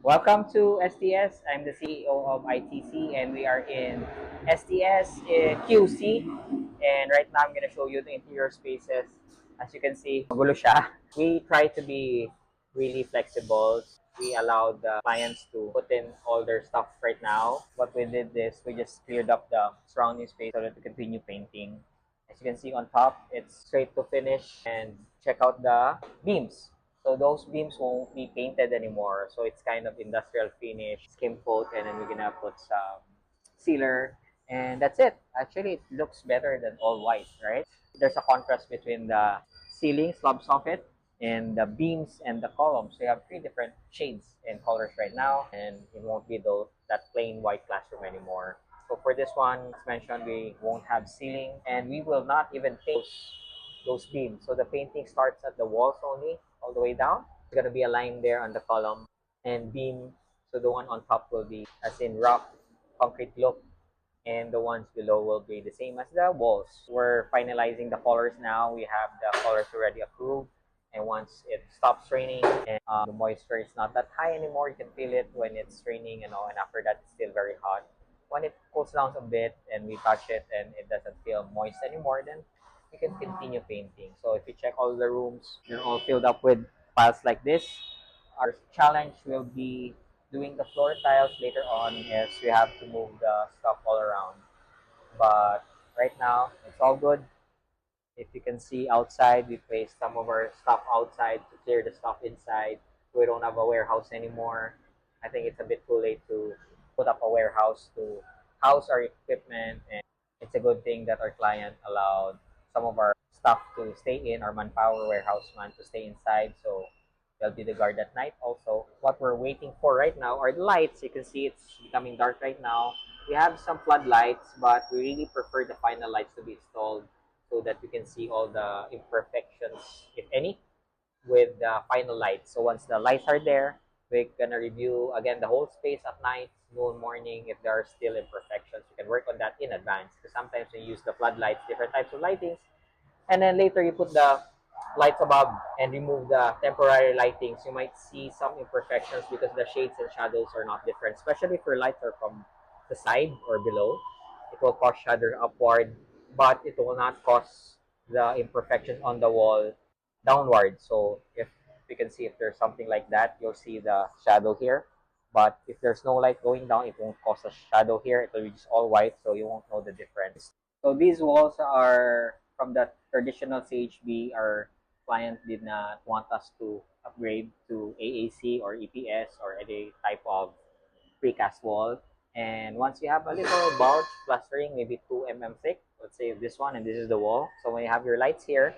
Welcome to STS. I'm the CEO of ITC and we are in STS QC. And right now I'm going to show you the interior spaces. As you can see, magulo siya. We try to be really flexible. We allow the clients to put in all their stuff right now. What we did is we just cleared up the surrounding space so that we continue painting. As you can see on top, it's straight to finish and check out the beams. So those beams won't be painted anymore. So it's kind of industrial finish, skim coat, and then we're gonna put some sealer, and that's it. Actually, it looks better than all white, right? There's a contrast between the ceiling slab soffit and the beams and the columns. So you have three different shades and colors right now, and it won't be that plain white classroom anymore. So for this one, as mentioned, we won't have ceiling, and we will not even paint those beams. So the painting starts at the walls only, all the way down. There's gonna be a line there on the column and beam. So the one on top will be as in rough concrete look, and the ones below will be the same as the walls. We're finalizing the colors now. We have the colors already approved. And once it stops raining and the moisture is not that high anymore, you can feel it when it's raining, and after that it's still very hot. When it cools down a bit and we touch it and it doesn't feel moist anymore, then you can continue painting. So if you check all the rooms, they're all filled up with piles like this. Our challenge will be doing the floor tiles later on, as we have to move the stuff all around. But right now, it's all good. If you can see outside, we placed some of our stuff outside to clear the stuff inside. We don't have a warehouse anymore. I think it's a bit too late to put up a warehouse to house our equipment, and it's a good thing that our client allowed some of our stuff to stay in, our manpower warehouse man to stay inside, so they'll be the guard at night also. What we're waiting for right now are the lights. You can see it's becoming dark right now. We have some floodlights, but we really prefer the final lights to be installed so that you can see all the imperfections, if any, with the final lights. So once the lights are there, we're gonna review again the whole space at night, noon, morning. If there are still imperfections, we can work on that in advance. Because sometimes when you use the floodlights, different types of lightings, and then later you put the lights above and remove the temporary lightings, you might see some imperfections because the shades and shadows are not different, especially if your lights are from the side or below. It will cause shadow upward, but it will not cause the imperfection on the wall downward. So if you can see, if there's something like that, you'll see the shadow here. But if there's no light going down, it won't cause a shadow here. It will be just all white, so you won't know the difference. So these walls are from the traditional CHB. Our client did not want us to upgrade to AAC or EPS or any type of precast wall. And once you have a little bulge plastering, maybe 2 mm thick, let's say this one, and this is the wall. So when you have your lights here,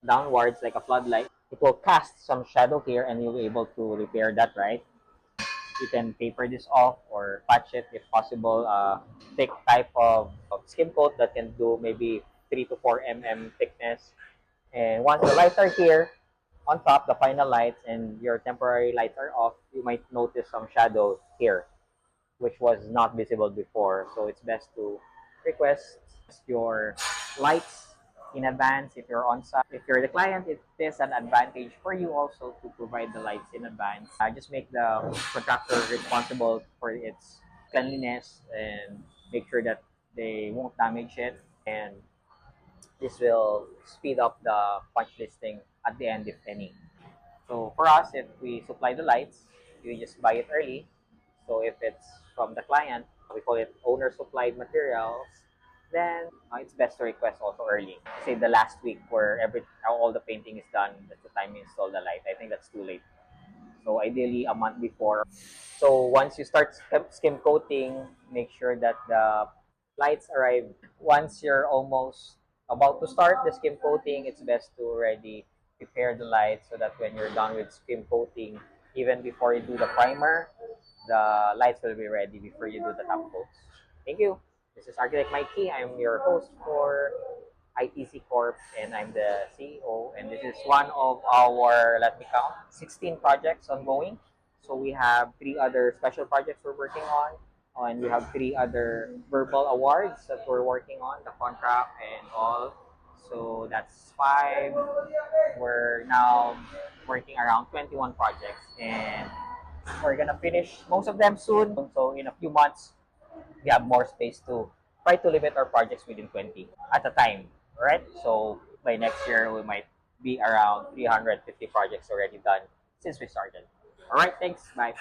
downwards like a floodlight, it will cast some shadow here, and you'll be able to repair that, right? You can paper this off or patch it if possible. Thick type of skim coat that can do maybe 3 to 4 mm thickness. And once the lights are here, on top, the final lights, and your temporary lights are off, you might notice some shadow here, which was not visible before. So it's best to request your lights in advance if you're on site. If you're the client, it is an advantage for you also to provide the lights in advance. Just make the contractor responsible for its cleanliness and make sure that they won't damage it. And this will speed up the punch listing at the end, if any. So for us, if we supply the lights, you just buy it early. So if it's from the client, we call it owner supplied materials, then it's best to request also early. Say the last week where all the painting is done, that's the time you install the light. I think that's too late. So ideally a month before. So once you start skim coating, make sure that the lights arrive. Once you're almost about to start the skim coating, it's best to already prepare the lights so that when you're done with skim coating, even before you do the primer, the lights will be ready before you do the top coats. Thank you. This is Architect Mikey. I'm your host for ITC Corp, and I'm the CEO. And this is one of our, let me count, 16 projects ongoing. So we have 3 other special projects we're working on, and we have 3 other verbal awards that we're working on, the contract and all. So that's 5. We're now working around 21 projects, and We're gonna finish most of them soon. So in a few months, we have more space to try to limit our projects within 20 at a time, right? So by next year, we might be around 350 projects already done since we started. All right, thanks. Bye.